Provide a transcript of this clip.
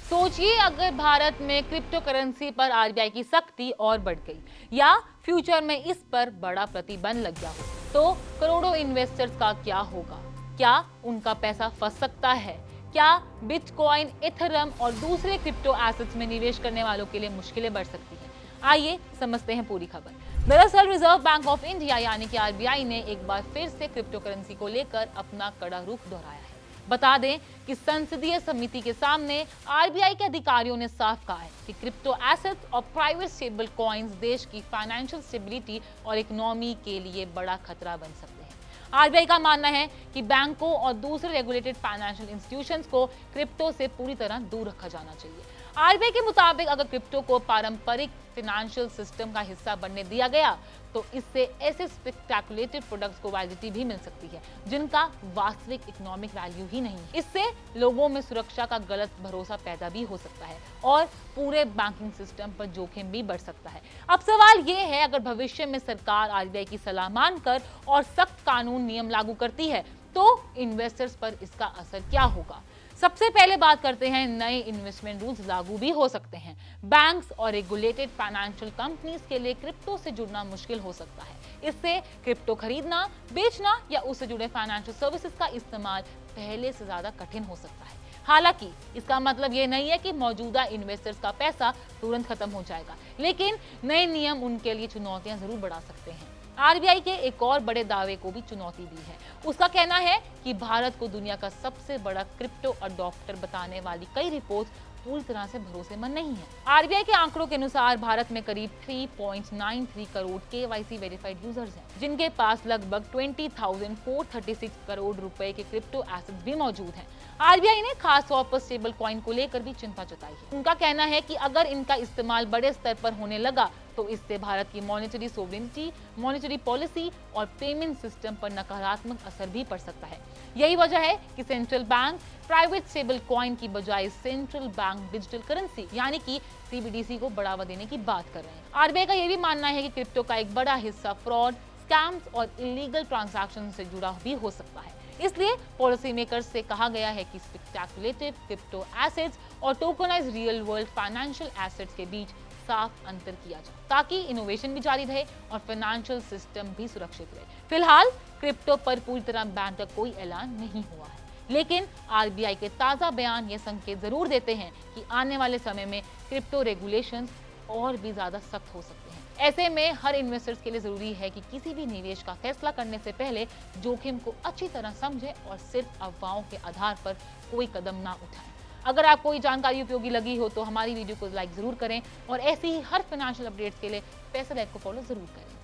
सोचिए अगर भारत में क्रिप्टो करेंसी पर आरबीआई की सख्ती और बढ़ गई या फ्यूचर में इस पर बड़ा प्रतिबंध लग गया हो तो करोड़ों इन्वेस्टर्स का क्या होगा? क्या उनका पैसा फंस सकता है? क्या बिटकॉइन, इथेरियम और दूसरे क्रिप्टो एसेट्स में निवेश करने वालों के लिए मुश्किलें बढ़ सकती हैं? आइए समझते हैं पूरी खबर। दरअसल रिजर्व बैंक ऑफ इंडिया यानी कि आरबीआई ने एक बार फिर से क्रिप्टो करेंसी को लेकर अपना कड़ा रुख दोहराया है। बता दें कि संसदीय समिति के सामने आरबीआई के अधिकारियों ने साफ कहा है कि क्रिप्टो एसेट्स और प्राइवेट स्टेबल कॉइन्स देश की फाइनेंशियल स्टेबिलिटी और इकोनॉमी के लिए बड़ा खतरा बन सकते हैं। आरबीआई का मानना है कि बैंकों और दूसरे रेगुलेटेड फाइनेंशियल इंस्टीट्यूशंस को क्रिप्टो से पूरी तरह दूर रखा जाना चाहिए। आरबीआई के मुताबिक अगर क्रिप्टो को पारंपरिक फाइनेंशियल सिस्टम का हिस्सा बनने दिया गया तो इससे ऐसे स्पेक्युलेटिव प्रोडक्ट्स को वैलिडिटी भी मिल सकती है जिनका वास्तविक इकोनॉमिक वैल्यू ही नहीं है। इससे लोगों में सुरक्षा का गलत भरोसा पैदा भी हो सकता है और पूरे बैंकिंग सिस्टम पर जोखिम भी बढ़ सकता है। अब सवाल ये है, अगर भविष्य में सरकार आरबीआई की सलाह मानकर और सख्त कानून नियम लागू करती है तो इन्वेस्टर्स पर इसका असर क्या होगा? सबसे पहले बात करते हैं, नए इन्वेस्टमेंट रूल्स लागू भी हो सकते हैं। बैंक्स और रेगुलेटेड फाइनेंशियल कंपनीज के लिए क्रिप्टो से जुड़ना मुश्किल हो सकता है। इससे क्रिप्टो खरीदना, बेचना या उससे जुड़े फाइनेंशियल सर्विसेज का इस्तेमाल पहले से ज्यादा कठिन हो सकता है। हालांकि इसका मतलब ये नहीं है कि मौजूदा इन्वेस्टर्स का पैसा तुरंत खत्म हो जाएगा, लेकिन नए नियम उनके लिए चुनौतियां जरूर बढ़ा सकते हैं। आरबीआई के एक और बड़े दावे को भी चुनौती दी है। उसका कहना है कि भारत को दुनिया का सबसे बड़ा क्रिप्टो अडॉप्टर बताने वाली कई रिपोर्ट पूरी तरह से भरोसेमंद नहीं है। आरबीआई के आंकड़ों के अनुसार भारत में करीब 3.93 करोड़ केवाईसी वेरीफाइड यूजर्स हैं, जिनके पास लगभग 20,436 करोड़ रुपए के क्रिप्टो एसेट्स भी मौजूद हैं। आरबीआई ने खास तौर पर स्टेबल कॉइन को लेकर भी चिंता जताई है। उनका कहना है कि अगर इनका इस्तेमाल बड़े स्तर पर होने लगा तो इससे भारत की मॉनेटरी सोवरेनिटी, मॉनेटरी पॉलिसी और पेमेंट सिस्टम पर नकारात्मक असर भी पड़ सकता है। यही वजह है कि central bank private stable coin की बजाय सेंट्रल बैंक डिजिटल करेंसी यानी कि सीबीडीसी को बढ़ावा देने की बात कर रहे हैं। आरबीआई का यह भी मानना है कि क्रिप्टो का एक बड़ा हिस्सा फ्रॉड, स्कैम्स और इलीगल ट्रांजैक्शन से जुड़ा भी हो सकता है। इसलिए पॉलिसी मेकर्स से कहा गया है कि स्पेक्युलेटिव क्रिप्टो एसेट्स और tokenized real world financial assets के बीच साफ अंतर किया जाए ताकि इनोवेशन भी जारी रहे और फाइनेंशियल सिस्टम भी सुरक्षित रहे। फिलहाल क्रिप्टो पर पूरी तरह बैन का कोई ऐलान नहीं हुआ है, लेकिन आरबीआई के ताजा बयान ये संकेत जरूर देते हैं कि आने वाले समय में क्रिप्टो रेगुलेशंस और भी ज्यादा सख्त हो सकते हैं। ऐसे में हर इन्वेस्टर्स के लिए जरूरी है कि किसी भी निवेश का फैसला करने से पहले जोखिम को अच्छी तरह समझें और सिर्फ अफवाहों के आधार पर कोई कदम ना उठाएं। अगर आपको ये जानकारी उपयोगी लगी हो तो हमारी वीडियो को लाइक जरूर करें और ऐसी ही हर फाइनेंशियल अपडेट्स के लिए पैसा लाइक को फॉलो जरूर करें।